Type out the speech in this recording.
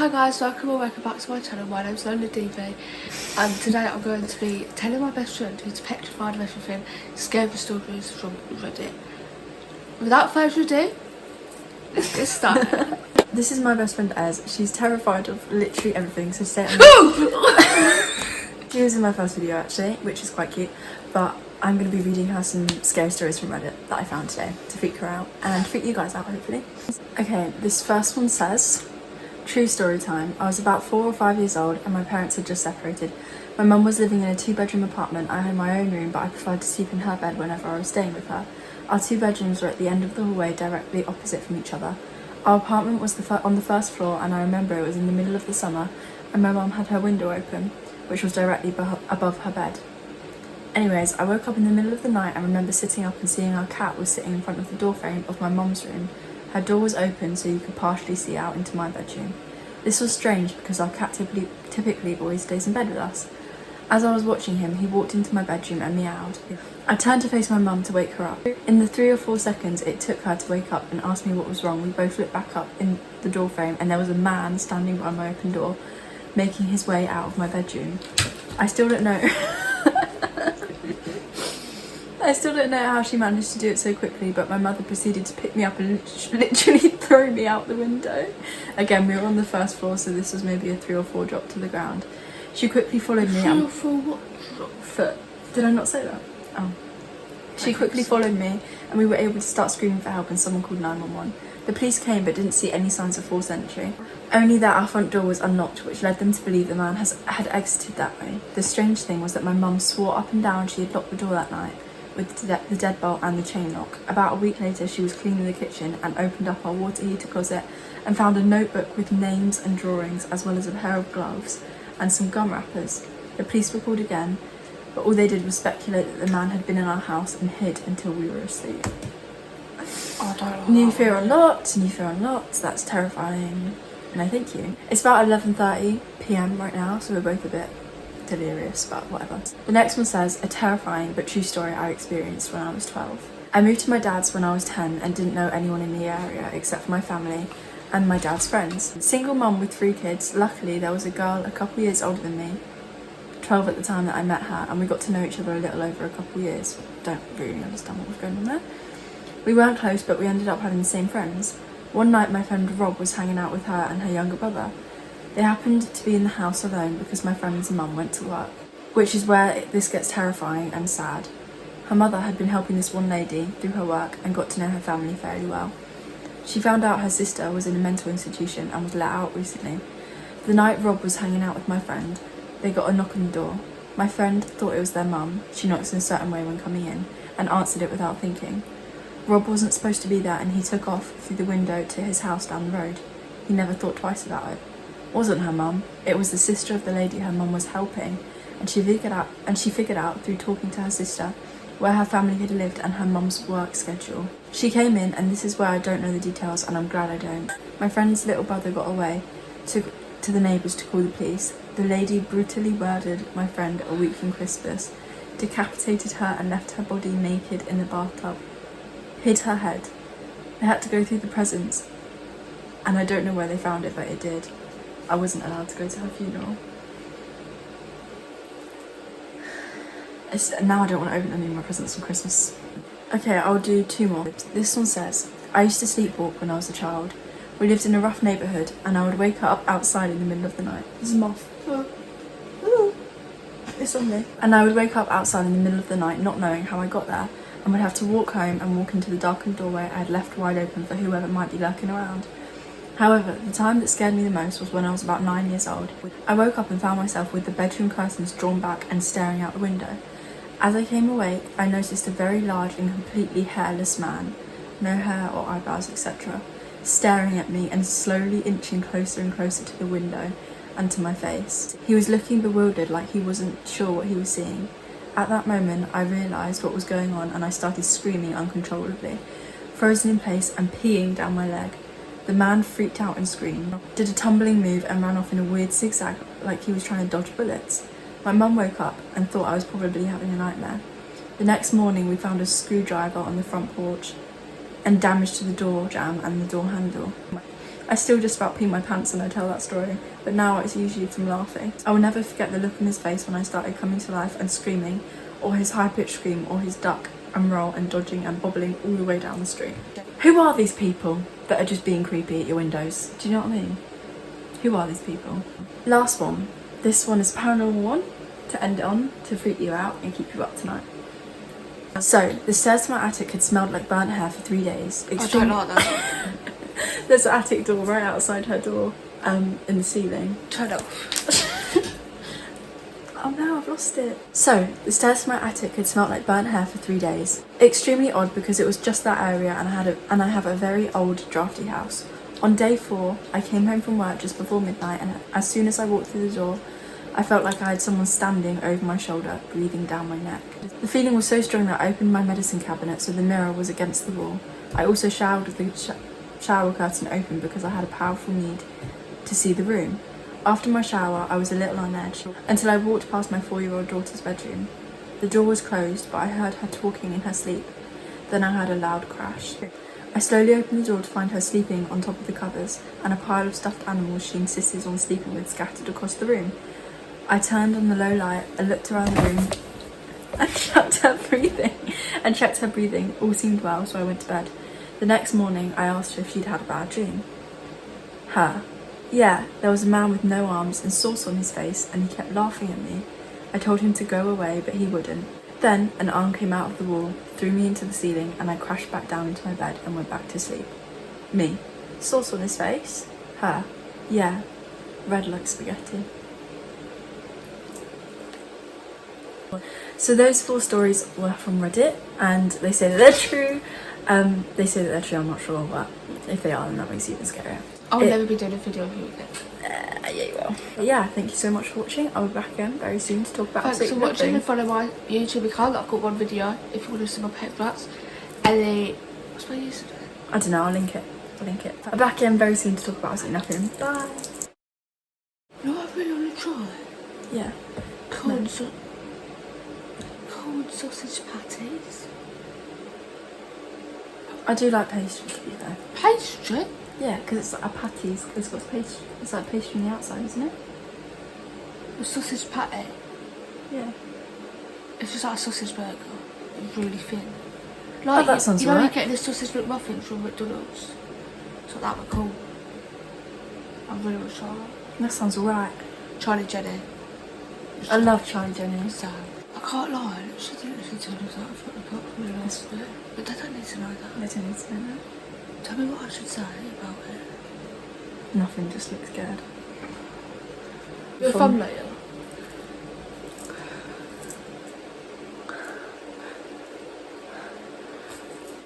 Hi guys, welcome back to my channel. My name's Lola DV, and today I'm going to be telling my best friend who's petrified of everything scary stories from Reddit. Without further ado, let's get started. This is my best friend Ez. She's terrified of literally everything, so stay on. She was in my first video actually, which is quite cute, but I'm going to be reading her some scary stories from Reddit that I found today to freak her out and freak you guys out hopefully. Okay, this first one says, true story time. I was about 4 or 5 years old and my parents had just separated. My mum was living in a 2-bedroom apartment. I had my own room, but I preferred to sleep in her bed whenever I was staying with her. Our 2 bedrooms were at the end of the hallway, directly opposite from each other. Our apartment was on the first floor, and I remember it was in the middle of the summer and my mum had her window open, which was directly above her bed. Anyways, I woke up in the middle of the night and remember sitting up and seeing our cat was sitting in front of the doorframe of my mum's room. Her door was open so you could partially see out into my bedroom. This was strange because our cat typically always stays in bed with us. As I was watching him, he walked into my bedroom and meowed. I turned to face my mum to wake her up. In the 3 or 4 seconds it took her to wake up and ask me what was wrong, we both looked back up in the doorframe and there was a man standing by my open door, making his way out of my bedroom. I still don't know how she managed to do it so quickly, but my mother proceeded to pick me up and literally throw me out the window. Again, we were on the first floor, so this was maybe a 3 or 4 drop to the ground. She quickly followed me. 3 or 4 what? Foot. Did I not say that? Oh. She quickly followed me and we were able to start screaming for help and someone called 911. The police came but didn't see any signs of forced entry. Only that our front door was unlocked, which led them to believe the man had exited that way. The strange thing was that my mum swore up and down she had locked the door that night with the deadbolt and the chain lock. About a week later she was cleaning the kitchen and opened up our water heater closet and found a notebook with names and drawings as well as a pair of gloves and some gum wrappers. The police were called again, but all they did was speculate that the man had been in our house and hid until we were asleep. I don't know. New fear unlocked, that's terrifying. No thank you. It's about 11:30 PM right now, so we're both a bit delirious, but whatever. The next one says, a terrifying but true story I experienced when I was 12. I moved to my dad's when I was 10 and didn't know anyone in the area except for my family and my dad's friends. Single mum with 3 kids. Luckily there was a girl a couple years older than me, 12 at the time that I met her, and we got to know each other a little over a couple years. Don't really understand what was going on there. We weren't close, but we ended up having the same friends. One night my friend Rob was hanging out with her and her younger brother. They happened to be in the house alone because my friend's mum went to work, which is where this gets terrifying and sad. Her mother had been helping this one lady through her work and got to know her family fairly well. She found out her sister was in a mental institution and was let out recently. The night Rob was hanging out with my friend, they got a knock on the door. My friend thought it was their mum. She knocks in a certain way when coming in and answered it without thinking. Rob wasn't supposed to be there and he took off through the window to his house down the road. He never thought twice about it. It wasn't her mum, it was the sister of the lady her mum was helping, and she figured out through talking to her sister where her family had lived and her mum's work schedule. She came in, and this is where I don't know the details and I'm glad I don't. My friend's little brother got away, took to the neighbours to call the police. The lady brutally murdered my friend a week from Christmas, decapitated her and left her body naked in the bathtub, hid her head. They had to go through the presents, and I don't know where they found it, but it did. I wasn't allowed to go to her funeral. Now I don't want to open any of my presents for Christmas. Okay, I'll do 2 more. This one says, I used to sleepwalk when I was a child. We lived in a rough neighbourhood and I would wake up outside in the middle of the night. This is a moth. Oh. It's on me. And I would wake up outside in the middle of the night not knowing how I got there, and would have to walk home and walk into the darkened doorway I had left wide open for whoever might be lurking around. However, the time that scared me the most was when I was about 9 years old. I woke up and found myself with the bedroom curtains drawn back and staring out the window. As I came awake, I noticed a very large and completely hairless man, no hair or eyebrows, etc., staring at me and slowly inching closer and closer to the window and to my face. He was looking bewildered, like he wasn't sure what he was seeing. At that moment, I realised what was going on and I started screaming uncontrollably, frozen in place and peeing down my leg. The man freaked out and screamed, did a tumbling move and ran off in a weird zigzag like he was trying to dodge bullets. My mum woke up and thought I was probably having a nightmare. The next morning we found a screwdriver on the front porch and damage to the door jamb and the door handle. I still just about pee my pants when I tell that story, but now it's usually from laughing. I will never forget the look on his face when I started coming to life and screaming, or his high-pitched scream, or his duck and roll and dodging and bobbling all the way down the street. Who are these people that are just being creepy at your windows? Do you know what I mean? Who are these people? Last one. This one is paranormal one to end it on, to freak you out and keep you up tonight. So, the stairs to my attic had smelled like burnt hair for 3 days. I don't like that. There's an attic door right outside her door, in the ceiling. Turn it off. Oh no, I've lost it. So, the stairs to my attic had smelled like burnt hair for 3 days. Extremely odd because it was just that area and I have a very old drafty house. On day 4, I came home from work just before midnight, and as soon as I walked through the door, I felt like I had someone standing over my shoulder, breathing down my neck. The feeling was so strong that I opened my medicine cabinet so the mirror was against the wall. I also showered with the shower curtain open because I had a powerful need to see the room. After my shower, I was a little on edge until I walked past my 4-year-old daughter's bedroom. The door was closed, but I heard her talking in her sleep. Then I heard a loud crash. I slowly opened the door to find her sleeping on top of the covers and a pile of stuffed animals she insisted on sleeping with scattered across the room. I turned on the low light and looked around the room and checked her breathing. All seemed well, so I went to bed. The next morning, I asked her if she'd had a bad dream. Her. Yeah, there was a man with no arms and sauce on his face, and he kept laughing at me. I told him to go away, but he wouldn't. Then, an arm came out of the wall, threw me into the ceiling, and I crashed back down into my bed and went back to sleep. Me. Sauce on his face? Her. Yeah, red like spaghetti. So those 4 stories were from Reddit, and they say that they're true. They say that they're true, I'm not sure, but if they are, then that makes it even scarier. I'll never be doing a video of you again. Yeah, you will. But yeah, thank you so much for watching. I'll be back again very soon to talk about Thanks for watching and follow my YouTube account. I've got one video if you want to see my pet flats. And then, what's my username? I don't know, I'll link it. I'll be back again very soon to talk about absolutely nothing. Bye. You know what I really want to try? Yeah. Cold sausage patties. I do like pastry, to be fair. Pastry? Yeah, because it's like a patties. It's got pastry. It's like pastry on the outside, isn't it? A sausage patty? Yeah. It's just like a sausage burger. It's really thin. Like, that sounds you know, right. you get the sausage McMuffins from McDonald's. So that would be cool. I really want to try that. That sounds alright. Charlie Jenny. I love Charlie Jenny. So, I can't lie. She didn't listen to us that from the book from the last bit. But they don't need to know that. I don't need to know that. Tell me what I should say about it. Nothing, just look scared. You're a thumb later.